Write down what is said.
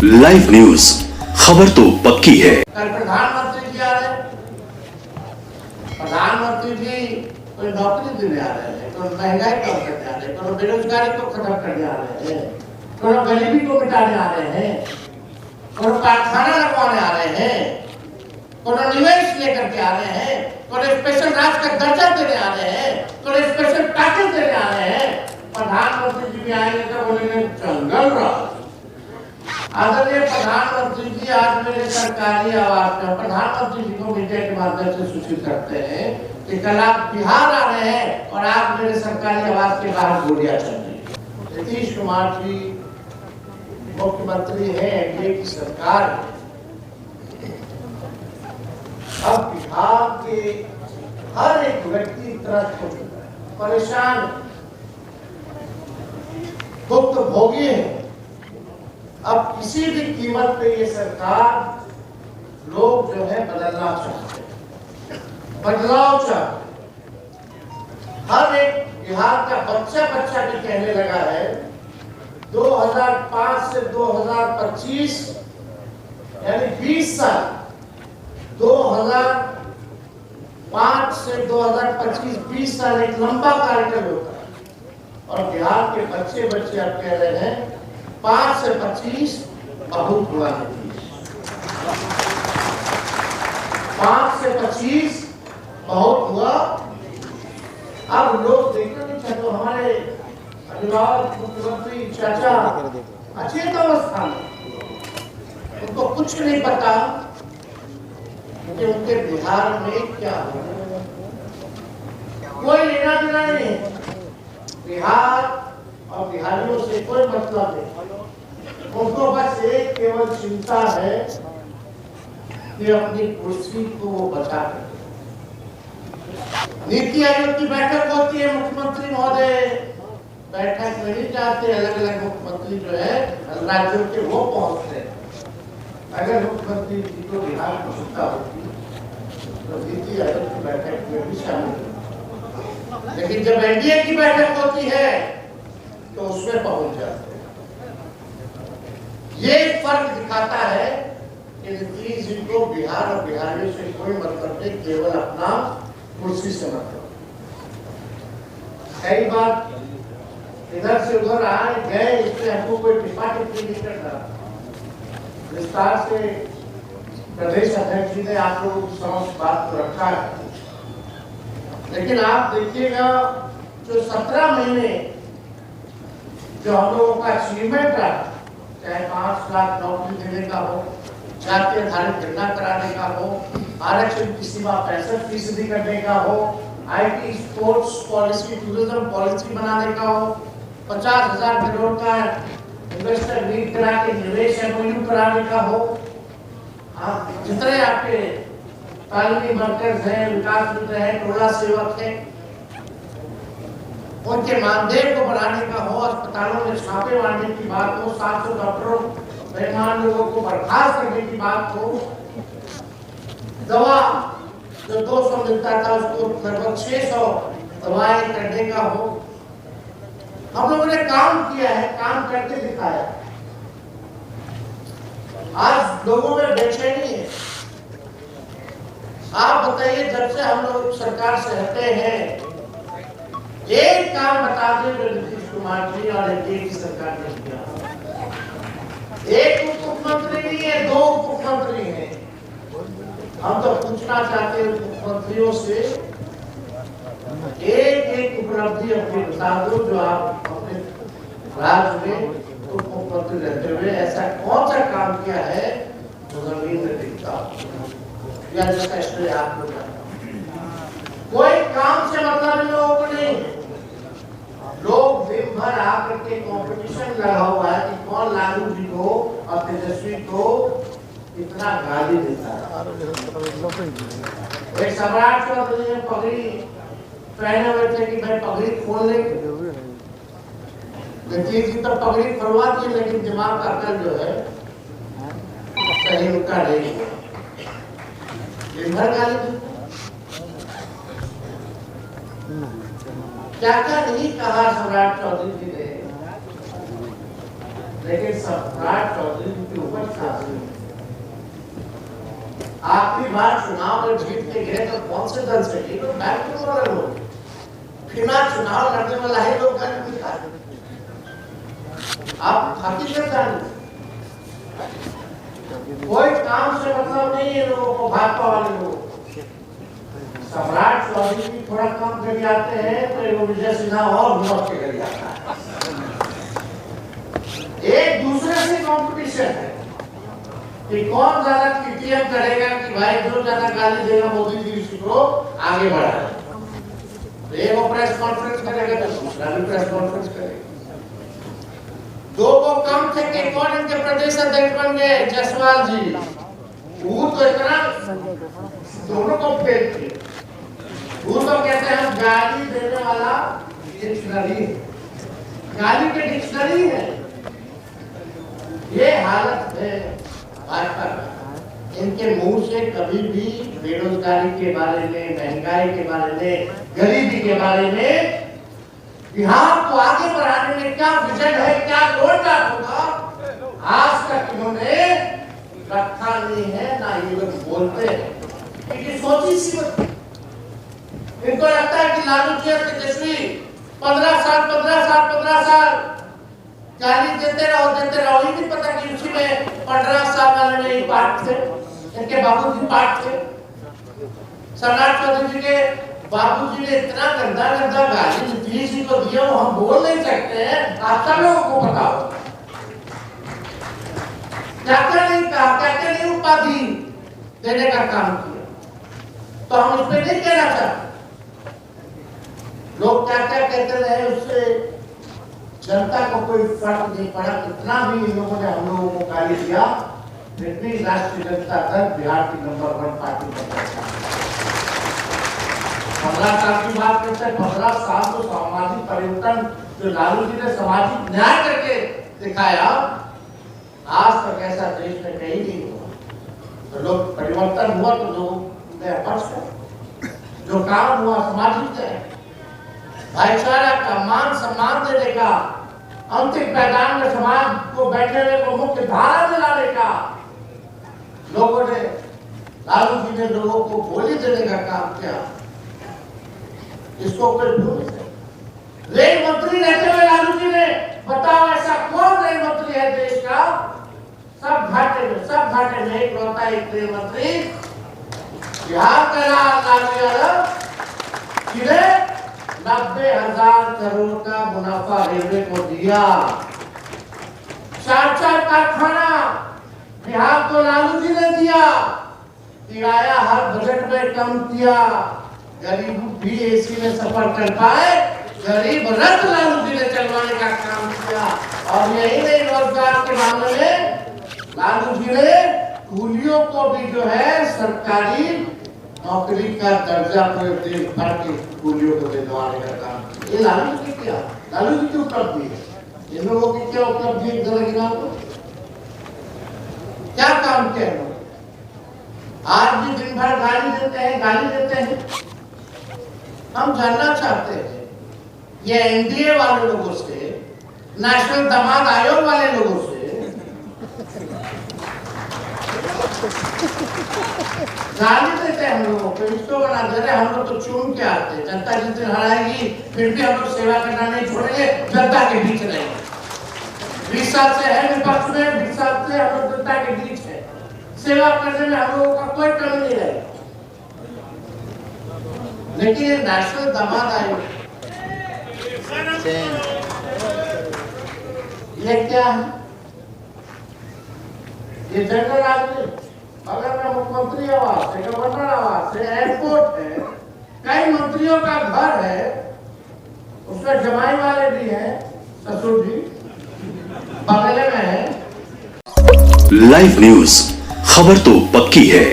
Live news, खबर तो पक्की है। कल प्रधानमंत्री जी आ रहे हैं, प्रधानमंत्री जी कोई नौकरी देने आ रहे हैं, कोई महंगाई कम करने आ रहे हैं, कोई बेरोजगारी को खत्म करने आ रहे हैं, कोई गरीबी को मिटाने आ रहे हैं, कोई कारखाना लगवाने आ रहे हैं, कोई निवेश लेकर के आ रहे हैं, कोई स्पेशल राज्य का दर्जा देने आ रहे हैं, कोई स्पेशल पैकेज देने आ रहे हैं। प्रधानमंत्री जी भी आएंगे तो बोलेंगे जंगल राज। आदरणीय प्रधानमंत्री जी आज मेरे सरकारी आवास में प्रधानमंत्री जी को मीडिया के माध्यम से सूचित करते हैं कि कल आप बिहार आ रहे हैं और आप मेरे सरकारी आवास के बाहर गोलियां चल रही है। नीतीश कुमार जी मुख्यमंत्री हैं, एनडीए की सरकार है। अब बिहार के हर एक व्यक्ति त्रस्त हो चुका है, परेशान है, भुक्त भोगी है। अब किसी भी कीमत पे ये सरकार लोग जो है बदलना चाहते हैं, बदलाव चाहते हैं। हर एक बिहार का बच्चा भी कहने लगा है 2005 से 2025 यानी 20 साल, 2005 से 2025 20 साल एक लंबा कार्यकाल होता है। और बिहार के बच्चे अब कह रहे हैं 5 से 25 बहुत बुरा नहीं, 5 से 25 बहुत हुआ। अब लोग देखना नहीं चाहते। हमारे अभिभावक मुख्यमंत्री चाचा अचेत अवस्था में, उनको कुछ नहीं पता कि उनके बिहार में क्या हो रहा है। कोई लेना देना नहीं, बिहार और बिहारियों से कोई मतलब नहीं। उनको बस एक केवल चिंता है कि अपनी कुर्सी को वो बचा कर। नीति आयोग की बैठक होती है, मुख्यमंत्री महोदय बैठक में नहीं जाते, अलग अलग मुख्यमंत्री जो है राज्यों के वो पहुंचते हैं। अगर मुख्यमंत्री जी को बिहार की चिंता होती तो नीति आयोग की बैठक में भी शामिल, लेकिन जब एनडीए की बैठक होती है तो उसमें पहुंच जाते हैं। ये फर्क दिखाता है कि नीतीश जी को बिहार और बिहारियों से कोई मतलब नहीं, केवल अपना कुर्सी से मतलब। कई बार इधर से उधर आए गए, इसमें हमको कोई टिप्पा टिप्पणी नहीं करना। विस्तार से प्रदेश अध्यक्ष जी ने आप लोगों की समझ बात को रखा है, लेकिन आप देखिएगा जो 17 महीने जो हम लोगों का अचीवमेंट रहा, चाहे 5 लाख नौकरी देने का हो, जाति आधारित गणना कराने का हो, आरक्षण की सीमा 65% करने का हो, IT sports policy, tourism policy बनाने का हो, 50,000 करोड़ का इन्वेस्टर मीट करा के निवेश एमओयू कराने का हो, जितने आपके तालीमी मरकज है, विकास मित्र है, टोला सेवक है, उनके मानदेय को बढ़ाने का हो, अस्पतालों में छापे मारने की बात हो, 700 डॉक्टरों बेईमान लोगों को बर्खास्त करने की बात हो, दवा जो 200 मिलता था उसको लगभग 600 दवाएं करने का हो। हम लोगों ने काम किया है, काम करके दिखाया। आज लोगों में बेचैनी है। आप बताइए, जब से हम लोग सरकार से हटे हैं, एक काम बता दें जो नीतीश कुमार जी और एनडीए की सरकार ने किया। एक उप मुख्यमंत्री नहीं है, 2 उप मुख्यमंत्री हैं। हम तो पूछना चाहते हैं मुख्यमंत्रियों से, एक उपलब्धि अपनी बता दो जो आप अपने राज्य में उप मुख्यमंत्री रहते हुए ऐसा कौन सा काम किया है जो जमीन में दिखता या जिसका श्रेय आपको जाता। कोई काम से मतलब लोगों को नहीं। लोग दिन भर आकर के कंपटीशन लगा हुआ है कि कौन लालू जी को और तेजस्वी को इतना गाली देता है। एक सम्राट चौधरी ने पगड़ी पहने हुए थे कि भाई पगड़ी खोल ले। नीतीश जी तो पगड़ी खुलवा दी, लेकिन दिमाग का अकल जो है सही उनका नहीं। दिन भर गाली दी। क्या क्या नहीं कहा सम्राट चौधरी जी ने, लेकिन सम्राट चौधरी जी के ऊपर आखिरी बार चुनाव में जीत के गए तो कौन से दल से गए? तो बैकवर्ड वाले लोग। फिर चुनाव लड़ने वाला है लोग आप हकीकत जानिए। कोई काम से मतलब नहीं है लोगों को, भाजपा वाले लोग। सम्राट चौधरी भी थोड़ा कम करके आते हैं तो विजय सिन्हा और घुमक के कर जाता है। एक दूसरे से कंपटीशन है कि कौन ज्यादा कीर्तियन करेगा, कि भाई जो ज्यादा गाली देगा मोदी जी को आगे बढ़ाए। तो एक वो प्रेस कॉन्फ्रेंस करेगा तो दूसरा भी प्रेस कॉन्फ्रेंस करेगा। दो को कम थे कि कौन इनके प्रदेश अध्यक्ष बन गए? जायसवाल जी। वो तो इतना दोनों को फेल थे। वो तो कहते हैं हम गाली देने वाला डिक्शनरी, गाली के डिक्शनरी है। ये हालत है भाजपा का। इनके मुंह से कभी भी बेरोजगारी के बारे में, महंगाई के बारे में, गरीबी के बारे में, बिहार को आगे बढ़ाने में क्या विजन है, क्या रोडमैप होगा, आज तक इन्होंने रखा नहीं है, ना ये लोग बोलते हैं। क्योंकि सोची सी इनको लगता है कि लालू जी और तेजस्वी 15 साल गाली देते रहो। ही नहीं पता कि उसी में 15 साल वाले में ही पार्ट थे, इनके बाबूजी पार्ट थे। सम्राट चौधरी जी के बाबूजी ने इतना गंदा गाली नीतीश जी को दिया, वो हम बोल नहीं सकते हैं। आप सब लोगों को पता हो क्या नहीं कहा, क्या नहीं उपाधि देने का काम किया, तो हम उस पर नहीं कहना चाहते। लोग क्या कहते रहे, उससे जनता को कोई फर्क नहीं पड़ा। कितना भी इन लोगों ने हम लोगों को गाली दिया, फिर भी राष्ट्रीय जनता दल बिहार की नंबर 1 पार्टी बन गया। 15 साल की बात करते हैं। 15 साल तो सामाजिक परिवर्तन जो लालू जी ने सामाजिक न्याय करके दिखाया, आज तक ऐसा देश में कहीं नहीं हुआ। तो लोग परिवर्तन हुआ तो लोग ने हर्ष, जो काम हुआ सामाजिक है, भाईचारा का, मान सम्मान देने का, अंतिम पैदान में समाज को बैठने को मुख्य धारा में लाने का, लोगों ने, लालू जी ने लोगों को गोली देने का काम किया। इसको कोई भूल नहीं सकता। रेल मंत्री रहते हुए लालू जी ने, बताओ ऐसा कौन रेल मंत्री है देश का? सब घाटे में इकलौता एक रेल मंत्री बिहार का लालू यादव, जिन्हें 90,000 करोड़ का मुनाफा रेलवे को दिया। 4 कारखाना बिहार को लालू जी ने दिया। किराया हर बजट में कम किया, गरीब भी एसी में सफर कर पाए, गरीब रथ लालू जी ने चलवाने का काम किया। और यही नहीं, रोजगार के मामले में लालू जी ने कूलियों को भी जो है सरकारी नौकरी का दर्जा देश भर के कूलियों को दिलवाने का काम, ये लालू जी किया। लालू जी की उपलब्धि है। इन लोगों की क्या उपलब्धि है? क्या काम किया है? आज भी दिन भर गाली देते हैं। हम जानना चाहते हैं ये एनडीए वाले लोगों से, नेशनल दामाद आयोग वाले लोगों से गाली देते हैं हम लोगों को, इसको बना दे रहे। हम लोग तो चुन के आते हैं। जनता जिस दिन हराएगी फिर भी हम लोग सेवा करना नहीं छोड़ेंगे, जनता के बीच रहेंगे। 20 साल से है विपक्ष में, 20 साल से हम लोग जनता के बीच है। सेवा करने में हम लोगों का कोई कमी नहीं रहेगा। लेकिन ये नेशनल दामाद आयोग, ये क्या है? ये जनरल आदमी, बगल में मुख्यमंत्री आवास है, गवर्नर आवास है, एयरपोर्ट है, कई मंत्रियों का घर है, उसमें जमाई वाले भी हैं, ससुर जी बगल में है। लाइव न्यूज, खबर तो पक्की है।